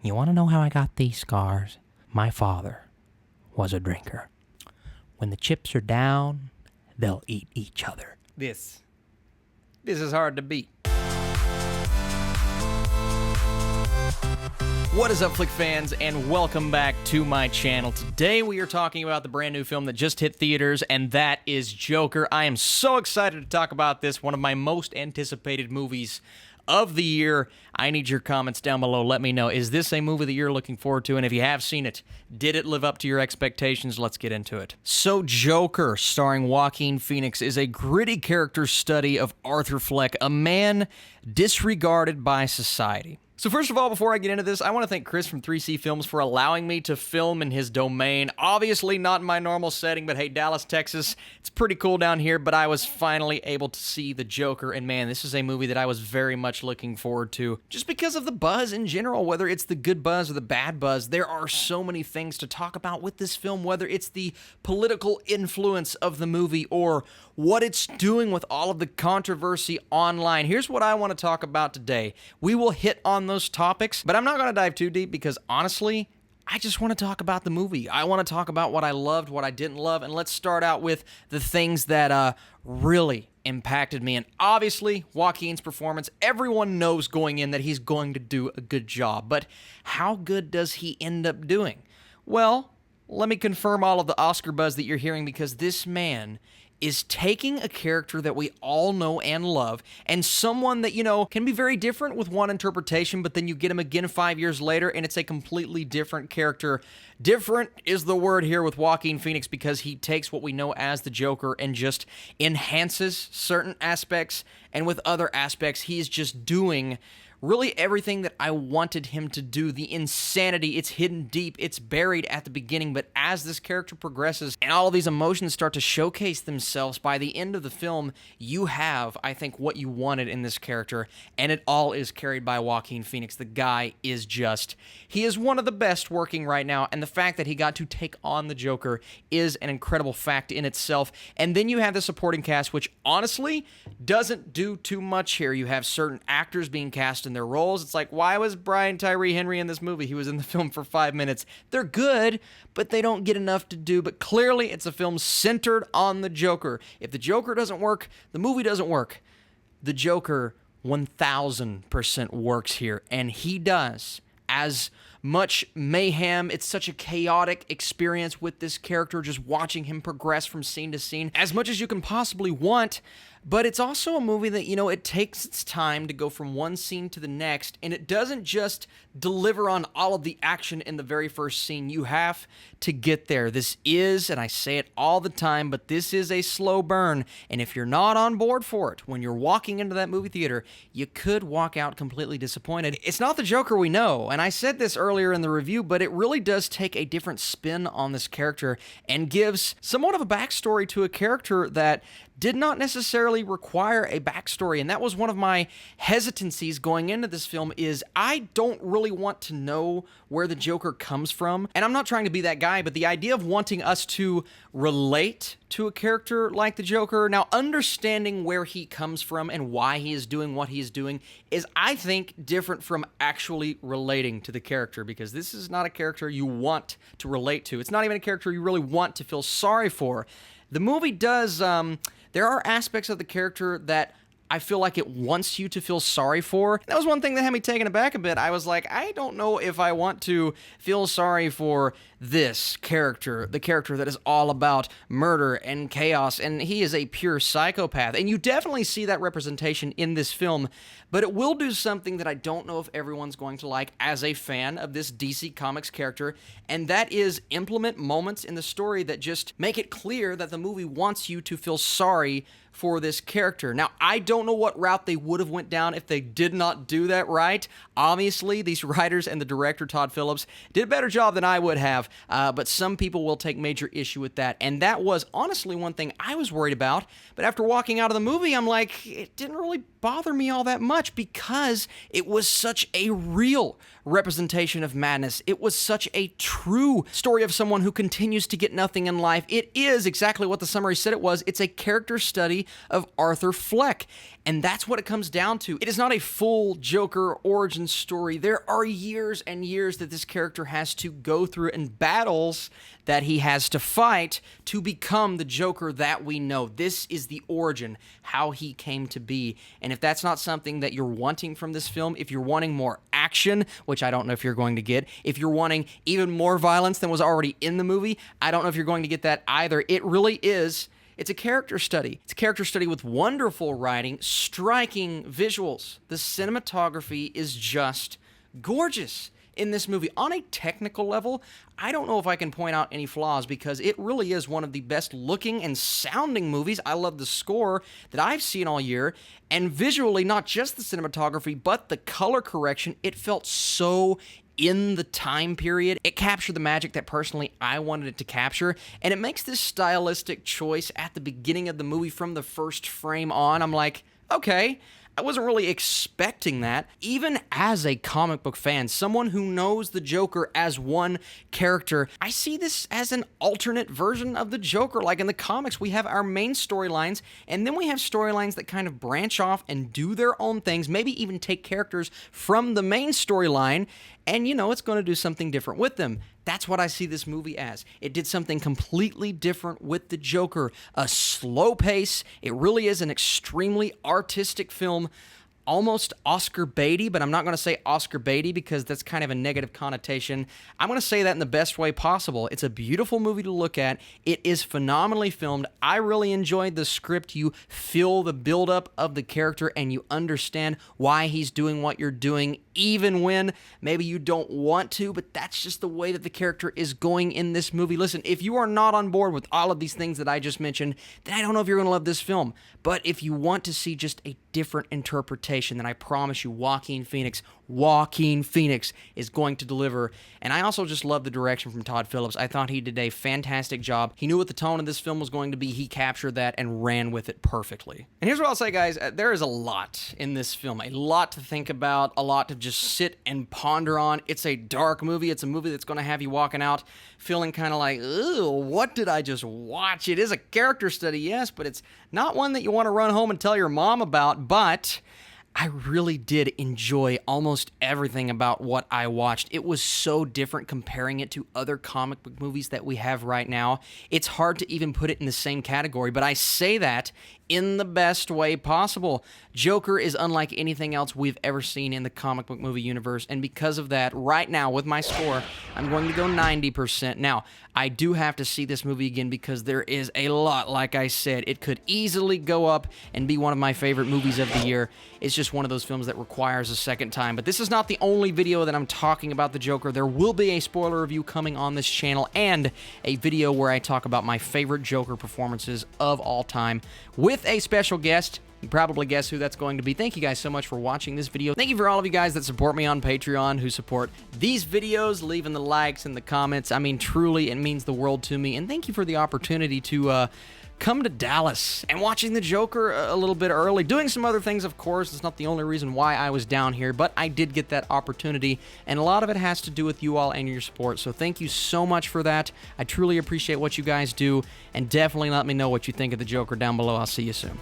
You want to know how I got these scars? My father was a drinker. When the chips are down, they'll eat each other. This is hard to beat. What is up, Flick fans, and welcome back to my channel. Today we are talking about the brand new film that just hit theaters, and that is Joker. I am so excited to talk about this, one of my most anticipated movies of the year. I need your comments down below. Let me know, is this a movie that you're looking forward to? And if you have seen it, did it live up to your expectations? Let's get into it. So Joker, starring Joaquin Phoenix, is a gritty character study of Arthur Fleck, a man disregarded by society. So first of all, before I get into this, I want to thank Chris from 3C Films for allowing me to film in his domain. Obviously not in my normal setting, but hey, Dallas, Texas, it's pretty cool down here, but I was finally able to see the Joker, and man, this is a movie that I was very much looking forward to, just because of the buzz in general, whether it's the good buzz or the bad buzz. There are so many things to talk about with this film, whether it's the political influence of the movie or what it's doing with all of the controversy online. Here's what I want to talk about today. We will hit on those topics, but I'm not going to dive too deep because honestly, I just want to talk about the movie. I want to talk about what I loved, what I didn't love, and let's start out with the things that really impacted me. And obviously, Joaquin's performance, everyone knows going in that he's going to do a good job, but how good does he end up doing? Well, let me confirm all of the Oscar buzz that you're hearing, because this man is taking a character that we all know and love, and someone that, you know, can be very different with one interpretation, but then you get him again 5 years later, and it's a completely different character. Different is the word here with Joaquin Phoenix, because he takes what we know as the Joker and just enhances certain aspects, and with other aspects, he's just doing really everything that I wanted him to do. The insanity, it's hidden deep, it's buried at the beginning, but as this character progresses and all of these emotions start to showcase themselves, by the end of the film, you have, I think, what you wanted in this character, and it all is carried by Joaquin Phoenix. The guy is just, he is one of the best working right now, and the fact that he got to take on the Joker is an incredible fact in itself. And then you have the supporting cast, which honestly doesn't do too much here. You have certain actors being cast in their roles. It's like, why was Brian Tyree Henry in this movie? He was in the film for 5 minutes. They're good, but they don't get enough to do. But clearly, it's a film centered on the Joker. If the Joker doesn't work, the movie doesn't work. The Joker 1000% works here, and he does. As much mayhem, it's such a chaotic experience with this character, just watching him progress from scene to scene, as much as you can possibly want. But it's also a movie that, you know, it takes its time to go from one scene to the next, and it doesn't just deliver on all of the action in the very first scene. You have to get there. This is, and I say it all the time, but this is a slow burn, and if you're not on board for it, when you're walking into that movie theater, you could walk out completely disappointed. It's not the Joker we know, and I said this earlier in the review, but it really does take a different spin on this character and gives somewhat of a backstory to a character that did not necessarily require a backstory, and that was one of my hesitancies going into this film. Is I don't really want to know where the Joker comes from, and I'm not trying to be that guy, but the idea of wanting us to relate to a character like the Joker, now understanding where he comes from and why he is doing what he is doing, is, I think, different from actually relating to the character, because this is not a character you want to relate to. It's not even a character you really want to feel sorry for. The movie does, there are aspects of the character that I feel like it wants you to feel sorry for. That was one thing that had me taken aback a bit. I was like, I don't know if I want to feel sorry for this character, the character that is all about murder and chaos, and he is a pure psychopath. And you definitely see that representation in this film, but it will do something that I don't know if everyone's going to like as a fan of this DC Comics character, and that is implement moments in the story that just make it clear that the movie wants you to feel sorry for this character. Now, I don't know what route they would have went down if they did not do that right. Obviously, these writers and the director, Todd Phillips, did a better job than I would have, but some people will take major issue with that, and that was honestly one thing I was worried about. But after walking out of the movie, I'm like, it didn't really bother me all that much, because it was such a real representation of madness. It was such a true story of someone who continues to get nothing in life. It is exactly what the summary said it was. It's a character study of Arthur Fleck. And that's what it comes down to. It is not a full Joker origin story. There are years and years that this character has to go through and battles that he has to fight to become the Joker that we know. This is the origin, how he came to be. And if that's not something that you're wanting from this film, if you're wanting more action, which I don't know if you're going to get, if you're wanting even more violence than was already in the movie, I don't know if you're going to get that either. It really is. It's a character study. It's a character study with wonderful writing, striking visuals. The cinematography is just gorgeous in this movie. On a technical level, I don't know if I can point out any flaws because it really is one of the best looking and sounding movies. I love the score that I've seen all year, and visually, not just the cinematography, but the color correction, it felt so in the time period. It captured the magic that personally I wanted it to capture, and it makes this stylistic choice at the beginning of the movie from the first frame on. I'm like, okay, I wasn't really expecting that. Even as a comic book fan, someone who knows the Joker as one character, I see this as an alternate version of the Joker. Like in the comics, we have our main storylines, and then we have storylines that kind of branch off and do their own things, maybe even take characters from the main storyline, and you know, it's going to do something different with them. That's what I see this movie as. It did something completely different with the Joker. A slow pace. It really is an extremely artistic film. Almost Oscar baity, but I'm not going to say Oscar baity because that's kind of a negative connotation. I'm going to say that in the best way possible. It's a beautiful movie to look at. It is phenomenally filmed. I really enjoyed the script. You feel the buildup of the character and you understand why he's doing what you're doing, even when maybe you don't want to, but that's just the way that the character is going in this movie. Listen, if you are not on board with all of these things that I just mentioned, then I don't know if you're going to love this film. But if you want to see just a different interpretation, then I promise you Joaquin Phoenix is going to deliver. And I also just love the direction from Todd Phillips. I thought he did a fantastic job. He knew what the tone of this film was going to be. He captured that and ran with it perfectly. And here's what I'll say, guys. There is a lot in this film. A lot to think about. A lot to just sit and ponder on. It's a dark movie. It's a movie that's going to have you walking out feeling kind of like, ew, what did I just watch? It is a character study, yes, but it's not one that you want to run home and tell your mom about, but I really did enjoy almost everything about what I watched. It was so different comparing it to other comic book movies that we have right now. It's hard to even put it in the same category, but I say that in the best way possible. Joker is unlike anything else we've ever seen in the comic book movie universe, and because of that, right now with my score, I'm going to go 90%. Now, I do have to see this movie again because there is a lot, like I said. It could easily go up and be one of my favorite movies of the year. It's just one of those films that requires a second time, but this is not the only video that I'm talking about the Joker. There will be a spoiler review coming on this channel and a video where I talk about my favorite Joker performances of all time with a special guest. You probably guess who that's going to be. Thank you guys so much for watching this video. Thank you for all of you guys that support me on Patreon, who support these videos, leaving the likes and the comments. I mean, truly, it means the world to me. And thank you for the opportunity to come to Dallas and watching the Joker a little bit early. Doing some other things, of course. It's not the only reason why I was down here, but I did get that opportunity, and a lot of it has to do with you all and your support. So thank you so much for that. I truly appreciate what you guys do, and definitely let me know what you think of the Joker down below. I'll see you soon.